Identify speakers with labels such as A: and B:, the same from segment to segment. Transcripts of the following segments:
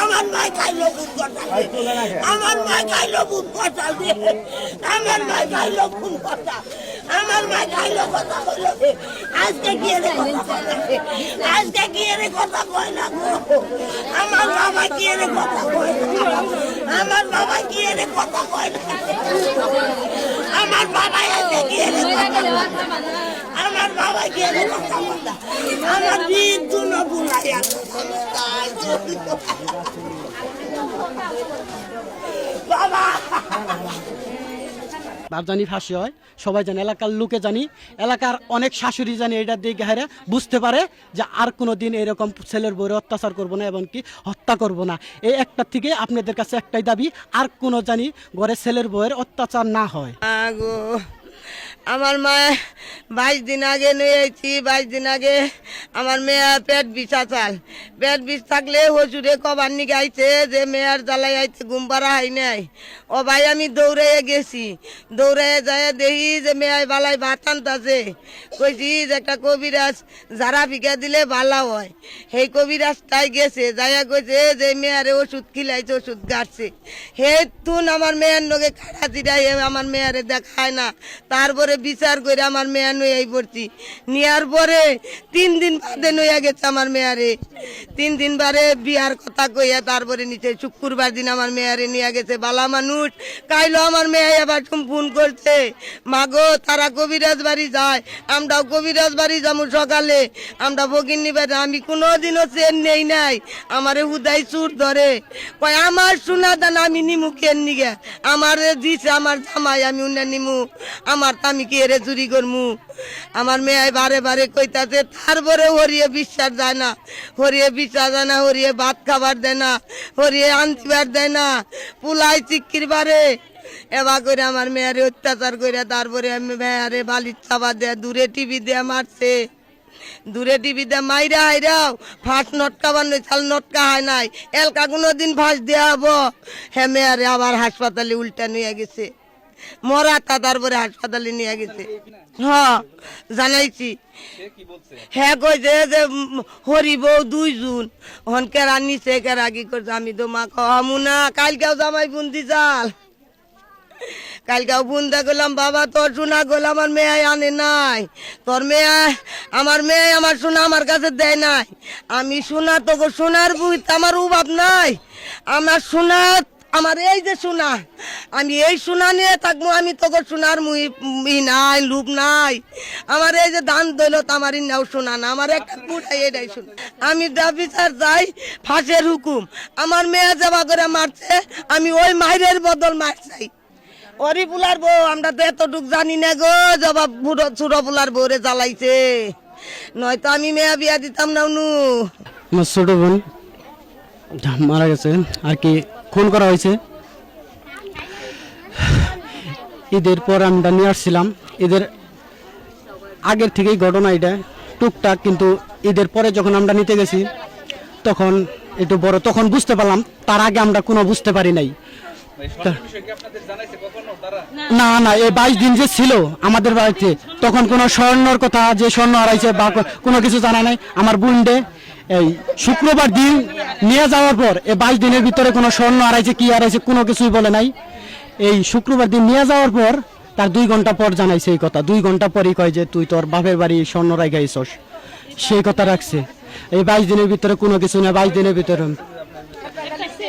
A: আমার মাই খাইলো বুন কথা, আমার মাই খাইলো বুন কথা, আমার মাই খাইলো বুন কথা, আমার মাই খাইলো কথা বললো। আজকে গিয়ে আজকে গিয়ে কথা কয় না গো, আমার বাবা গিয়ে কথা কয় না, আমার বাবা গিয়ে কথা কয় না, আমার বাবা এসে গিয়ে কথা কয় না, আমার বাবা গিয়ে কথা কয় না, আমার বিদ্যু না বুলাই বাবা
B: বাপ জানি ফাঁসি হয়, সবাই জানে, এলাকার লোকে জানি, এলাকার অনেক শাশুড়ি জানি, এটা দিকে হারে বুঝতে পারে যে আর কোনো দিন এরকম ছেলের বউরে অত্যাচার করবো না এবং কি হত্যা করব না। এই একটা থেকে আপনাদের কাছে একটাই দাবি, আর কোনো জানি ঘরে ছেলের বউয়ের অত্যাচার না হয়।
A: আমার মা 22 দিন আগে নিয়ে আইছি, 22 দিন আগে আমার মেয়ে পেট বিষা চাল, পেট বিষ থাকলে হজুরে কবার নিকে আইছে যে মেয়ের জ্বালাই আইছে ঘুম পাড়া হয় নাই। ও ভাই আমি দৌড়াইয়া গেছি, দৌড়াইয়া যায় দেখি যে মেয়ে বালাই ভাত আনতাছে, কইছি যে একটা কবিরাজ যারা ভিকা দিলে ভালো হয়, সেই কবিরাজটাই গেছে, যাইয়া কইছে যে মেয়ারে ওষুধ খিলাইছে, ওষুধ গাড়ছে। হে তুন আমার মেয়ের নগে খাড়া চিরাই আমার মেয়ারে দেখায় না, তারপরে বিচার করে আমার মেয়া নইয়াই পড়ছি, নেওয়ার পরে 3 দিন বাদে নইয়া গেছে আমার মেয়ারে, 3 দিন বারে বিয়ার কথা কইয়া তারপরে নিচে শুক্রবার দিন আমার মেয়ারে নিয়ে গেছে। বালা মানুষ কাইলো আমার মেয়ে আবার ফোন করছে, মাগো তারা কবিরাজ বাড়ি যায়, আমরাও কবিরাজ বাড়ি যাবো সকালে, আমরা ভগিন নিবার। আমি কোনোদিনও চেন নেই নাই, আমারে হুদাই চুর ধরে কয় আমার সোনা দান আমি নিমু কেন নিগে, আমার দিছে আমার জামাই আমি উন্না নিমু, আমার আমি কি এরে চুরি করমু। আমার মেয়ে বারে বারে কইতাছে, তারপরে হরিয়ে বিশ্বাস যায় না, হরিয়ে বিশ্বাস যায় না, হরিয়ে ভাত খাবার দেয় না, হরিয়ে আনতিবার দেয় না, পুলাই চিক্কির বারে এবার করে আমার মেয়েরে অত্যাচার করে তারপরে মেয়েরে বালির চাপা দেয়, দূরে টিভি দিয়ে মারছে, দূরে টিভি দিয়ে মাইরা হাইরাও ফাঁস নটকা বান্নই চাল নটকা হয় নাই, এলকা কোনো দিন ফাঁস দেওয়া হবো। হ্যাঁ মেয়েরে আবার হাসপাতালে উল্টা নিয়ে গেছে, মরাটা তারপরে হাসপাতালে নিয়ে গেছে। হ্যাঁ জানাইছি, হ্যাঁ কইছে যে হরি বউ 2 জন হন কেরা নিচে কেরা কি করছে, আমি তো মা কমু না। কালকেও জামাই বুন্দি চাল, কালকেও বুন্দা করলাম, বাবা তোর সোনা গোল আমার মেয়ে আনে নাই, তোর মেয়ে আমার মেয়ে আমার সোনা আমার কাছে দেয় নাই, আমি সোনা তোকে সোনার বুঝ আমার অভাব নাই, আমার সোনা আমার এই যে সোনা, আমি এই সোনা নিয়ে থাকবো, আমি তোকে সোনার মুই নাই লুপ নাই, আমার এই যে দান দৌলত আমার নাও সোনা না, আমার একটা পুটাই এটাই শোনা। আমি বিচার যাই ফাঁসের হুকুম, আমার মেয়ে জবা করে মারছে, আমি ওই মাইরের বদল মার চাই। অরি পুলার বউ আমরা তো এতটুক জানি না গো, জবা বুড়ো ছোট পুলার বউরে জ্বালাইছে, নয়তো আমি মেয়ে বিয়া দিতাম না।
B: আমার ছোট বোন মারা গেছে আর কি, খুন করা হয়েছে। ঈদের পর আমরা নিয়ে আসছিলাম, ঈদের আগের থেকেই ঘটনা এটা টুকটাক, কিন্তু ঈদের পরে যখন আমরা নিতে গেছি তখন একটু বড়, তখন বুঝতে পারলাম, তার আগে আমরা কোনো বুঝতে পারি নাই। না না এই 22 দিন যে ছিল আমাদের বাড়িতে, তখন কোনো স্বর্ণর কথা যে স্বর্ণ হারাইছে বা কোনো কিছু জানা নাই। আমার বোনডে এই শুক্রবার দিন নিয়ে যাওয়ার পর এই 22 দিনের ভিতরে কোনো স্বর্ণ হারাইছে কি হারাইছে কোনো কিছুই বলে নাই। এই শুক্রবার দিন নিয়ে যাওয়ার পর তার 2 ঘন্টা পর জানাইছে এই কথা, 2 ঘন্টা পরই কয় যে তুই তোর বাপের বাড়ি স্বর্ণ রাখাইছস, সেই কথা রাখছে। এই 22 দিনের ভিতরে কোনো কিছু না, 22 দিনের ভিতরে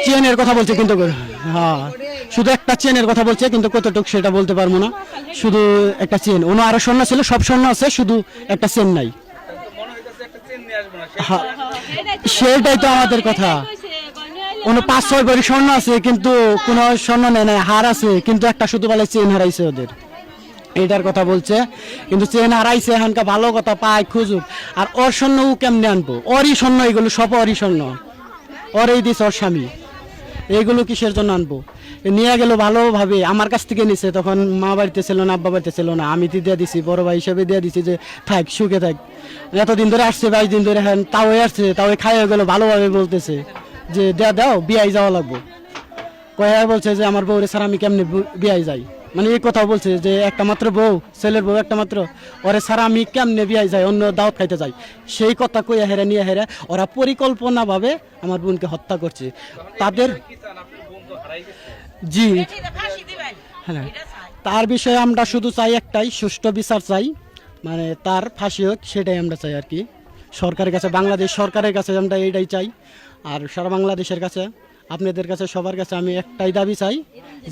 B: চেনের কথা বলছে, কিন্তু হ্যাঁ শুধু একটা চেনের কথা বলছে, কিন্তু কতটুকু সেটা বলতে পারবো না, শুধু একটা চেন, অন্য আরো স্বর্ণ ছিল, সব স্বর্ণ আছে, শুধু একটা চেন নাই। সেটাই তো আমাদের কথা, অন্য 5-6 ভরি স্বর্ণ আছে কিন্তু কোনো স্বর্ণ নেই নাই, হার আছে কিন্তু একটা শুধু বলে চেন হারাইছে ওদের, এইটার কথা বলছে। কিন্তু চেন হারাইছে, এখানকার ভালো কথা পায় খুঁজুক, আর ওর স্বর্ণ ও কেমনে আনবো, ওরই স্বর্ণ এগুলো সব, ওরই স্বর্ণ, ওরই দিস ওর স্বামী, এইগুলো কিসের জন্য আনবো। নিয়ে গেল ভালোভাবে, আমার কাছ থেকে নিছে, তখন মা বাড়িতে ছিল না, আব্বা বাড়িতে ছিল না, আমি দিয়ে দিছি, বড় ভাই হিসেবে দিয়ে দিছি যে থাক সুখে থাক। এতদিন ধরে আসছে, 22 দিন ধরে, হ্যাঁ তাও আসছে, তাও খাইয়ে গেল, ভালোভাবে বলতেছে যে দাও বিয়াই যাওয়া লাগবো, কয়া বলছে যে আমার বউরে স্যার আমি কেমনে বিয়াই যাই, মানে এই কথা বলছে যে একটা মাত্র বউ, ছেলের বউ একটা মাত্র, ওরে ছাড়া আমি কেমনে বিয়াই যাই, অন্য দাওয়াত খাইতে যাই, সেই কথা কইয়া হেরে নিয়ে হেরে ওরা পরিকল্পনাভাবে আমার বোনকে হত্যা করছে। তাদের জি হ্যাঁ, তার বিষয়ে আমরা শুধু চাই একটাই, সুষ্ঠু বিচার চাই, মানে তার ফাঁসি হোক, সেটাই আমরা চাই আর কি। সরকারের কাছে, বাংলাদেশ সরকারের কাছে আমরা এইটাই চাই। আর সারা বাংলাদেশের কাছে, আপনাদের কাছে, সবার কাছে আমি একটাই দাবি চাই,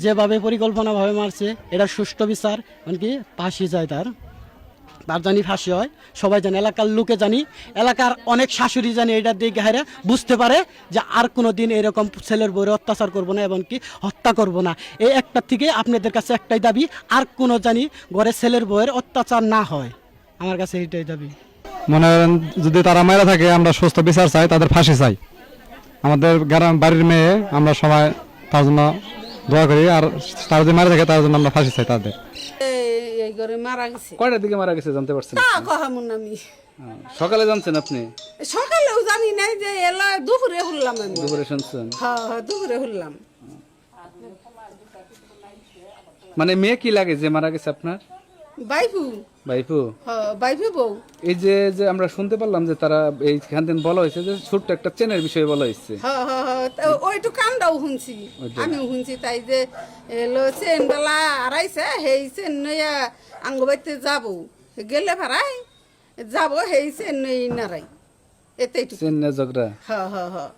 B: যেভাবে পরিকল্পনাভাবে মারছে এটা সুষ্ঠু বিচার, এমনকি ফাঁসি যায় তার জানি ফাঁসি হয়, সবাই জানে, এলাকার লোকে জানি, এলাকার অনেক শাশুড়ি জানি, এটা দিকে হারে বুঝতে পারে যে আর কোনো দিন এরকম ছেলের বউরে অত্যাচার করবো না, এমনকি হত্যা করব না। এই একটা থেকে আপনাদের কাছে একটাই দাবি, আর কোনো জানি ঘরে ছেলের বউয়ের অত্যাচার না হয়, আমার কাছে এইটাই দাবি।
C: মনে করেন যদি তারা মেরে থাকে, আমরা সুস্থ বিচার চাই, তাদের ফাঁসি চাই। আমাদের গ্রাম বাড়ির মেয়ে, আমরা সবাই তার জন্য দোয়া করি, আর তারা যদি মারা থাকে তার জন্য আমরা ফাঁসি চাই তাদের।
D: এই করে মারা গেছে।
E: কয়টার দিকে মারা গেছে জানতে পারছেন?
D: তা কহামুন আমি
E: সকালে জানছেন আপনি?
D: সকালেও জানি নাই, যে এলা দুপুরে হলাম আমি।
E: দুপুরে শুনছেন?
D: হ্যাঁ হ্যাঁ, দুপুরে হলাম।
E: মানে মেয়ে কি লাগে যে মারা গেছে আপনার?
D: বাইফু।
E: ভাইপু?
D: হ্যাঁ, বাইফু বউ।
E: এই যে যে আমরা শুনতে পারলাম যে তারা এইখান থেকে বলা হয়েছে যে ছোট্ট একটা চেনের বিষয়ে বলা হয়েছে।
D: হ্যাঁ হ্যাঁ হ্যাঁ, ওইটু কামটাও শুনছি, আমিও শুনছি। তাই যে এলো চেন বেলা আড়াইছে, সেই চেন নইয়া আঙ্গবাইতে যাবো, গেলে ভাড়াই যাবো, সেই চেন নই নারাই, এতেই
E: চেন না ঝগড়া?
D: হ্যাঁ হ্যাঁ হ্যাঁ।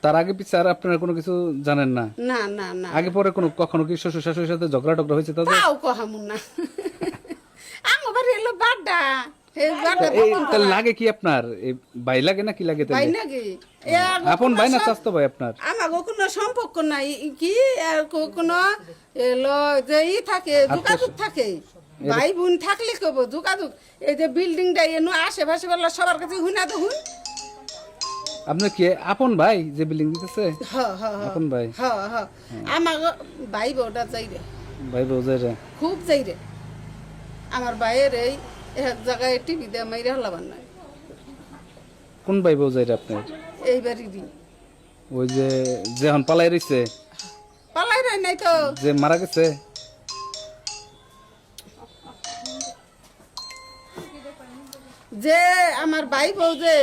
E: তার আগে পিছে আর আপনারা কোনো কিছু জানেন না?
D: না না না,
E: আগে পরে কোনো কখনো কি শ্বশুর শাশুড়ির সাথে ঝগড়া টগড়া হয়েছে তাদের?
D: তাও কহামুন না। আমার বাড়ি এলো বাড্ডা, এই বাড্ডা
E: এইটা লাগে কি আপনার? এই ভাই লাগে না কি লাগে?
D: ভাই নাকি?
E: আপন ভাই না স্বাস্থ্য ভাই আপনার?
D: আমাকে কোনো সম্পর্ক নাই কি, আর কোনো এলো যে ই থাকে, যোগাযোগ থাকে, ভাই বোন থাকলে কব যোগাযোগ। এই যে বিল্ডিংটা এনো আশেপাশে বললো সবার কাছে হুনা তো হুন।
E: আপনার কি আপন ভাই যে বিল্ডিং দিতেছে?
D: হ্যাঁ হ্যাঁ হ্যাঁ
E: আপন ভাই?
D: হ্যাঁ হ্যাঁ, আমাকে ভাই বউটা চাই রে,
E: ভাই বউ যায় রে?
D: খুব চাই রে। আমার ভাইয়ের এই এক জায়গায় টিভি দিয়ে মাইরে হলাবার নাই।
E: কোন ভাই বউ যায় রে আপনার?
D: এই বাড়িরই।
E: ওই যে এখন পালাই রইছে,
D: পালাই রে নাই তো,
E: যে মারা গেছে?
D: যে আমার ভাই বউ যে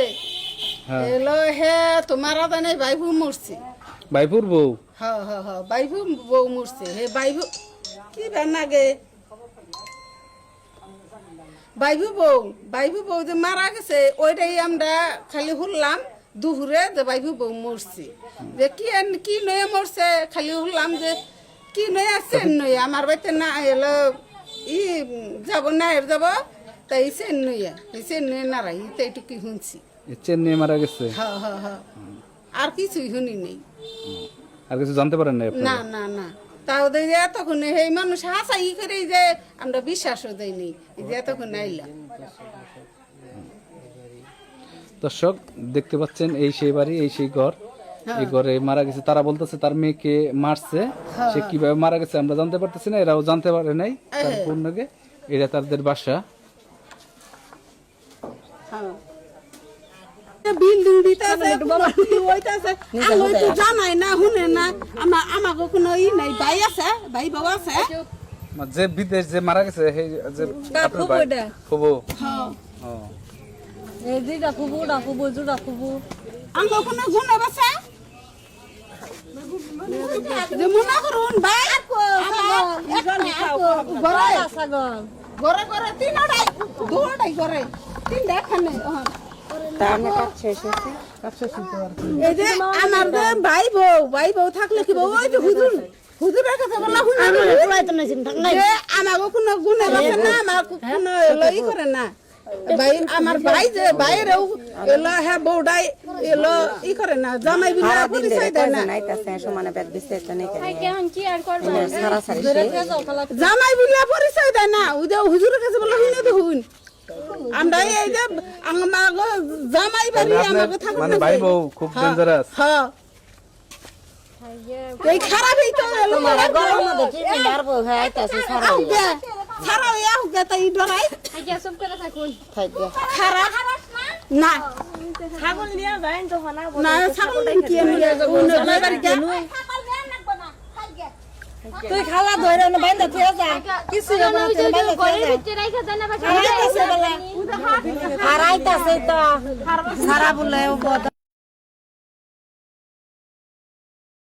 E: হ্যাঁ।
D: এলো, হে তোমার জানে ভাই বউ মরছে।
E: ভাইপুর বউ?
D: হ্যাঁ হ্যাঁ হ্যাঁ, বাইবু বউ মরছে। হে বাইবু কি বেনাগে, বাইবু বউ যে মারা গেছে, ওইটাই আমরা খালি শুনলাম দুপুরে যে বাইবু বউ মরছে। যে কি নয়ে মরছে খালি শুনলাম, যে কি নয়ে আছে নয়ে আমার বাড়িতে না এলো ই যাব না এর যাব, তাই চেন নইয়া এই চেন নয়ে নারাই, এইটুকু কি শুনছি।
E: চেন নিয়ে মারা গেছে?
D: হ্যাঁ হ্যাঁ হ্যাঁ, আর কিছুই শুনি নেই।
E: আর কিছু জানতে পারেন না আপনি?
D: না না না, তাও দেখি এতক্ষণ এই মানুষ হাসাই করে যে আমরা বিশ্বাসও দেয়নি, এই যে এতক্ষণ আইলাম।
E: দর্শক দেখতে পাচ্ছেন, এই সেই বাড়ি, এই সেই ঘর, এই ঘরে মারা গেছে। তারা বলতেছে তার মেয়েকে মারছে, সে কিভাবে মারা গেছে আমরা জানতে পারতেছি না, এরাও জানতে পারে নাই তার পূর্ণকে। এটা তাদের বাসা।
D: বিল্ডিং দিতেছে, জানাই না, শুনে না, আমাকে কোনো ই নাই। ভাই আছে, ভাই বউ আছে,
E: যে বিদেশ যে মারা গেছে, সেই যে আপনার ভাই ফুবু?
D: আমাকে কোনো গুণ আছে যে মনে করুন ভাই ঘরে ঘরে তিনটাই দুটাই ঘরে তিনটা এখানে। এই যে আমার যে ভাই বউ থাকলে কি বউ, ওই যে হুজুরের কাছে বলা শুনে আমাকে কোনো গুণে আছে না, আমার কোনো লই করে না। ভাই আমার ভাই যে বাইরেও এলো, হ্যাঁ বউটাই এলো ই করে না, জামাই বিনা পরিচয় দেয় না, জামাই বিনা পরিচয় দেয় না। ওই যে হুজুরের কাছে বলা শুনে তো হুন, আমরা এই যে আমার জামাই বাড়ি আমাকে থাকবে
E: মানে ভাই বউ খুব ডেঞ্জারাস।
D: হ্যাঁ, এই খারাপই তো এলো, গরম দেখি বিনার বউ হইতাছে সারা সারা ইয়া হুকে তাই ডরাই সব করে থাকুন খারাপ না। ছাগল নিয়ে যাই তো না, ছাগল কি নিয়ে যাব, জামাই বাড়ি কেন ছাগল দেন লাগবে না, তুই খালা ধরে না বাইন্দা তুই যা কিছু না তুই বাইন্দা তুই যা আর আইতাছে তো সারা বলে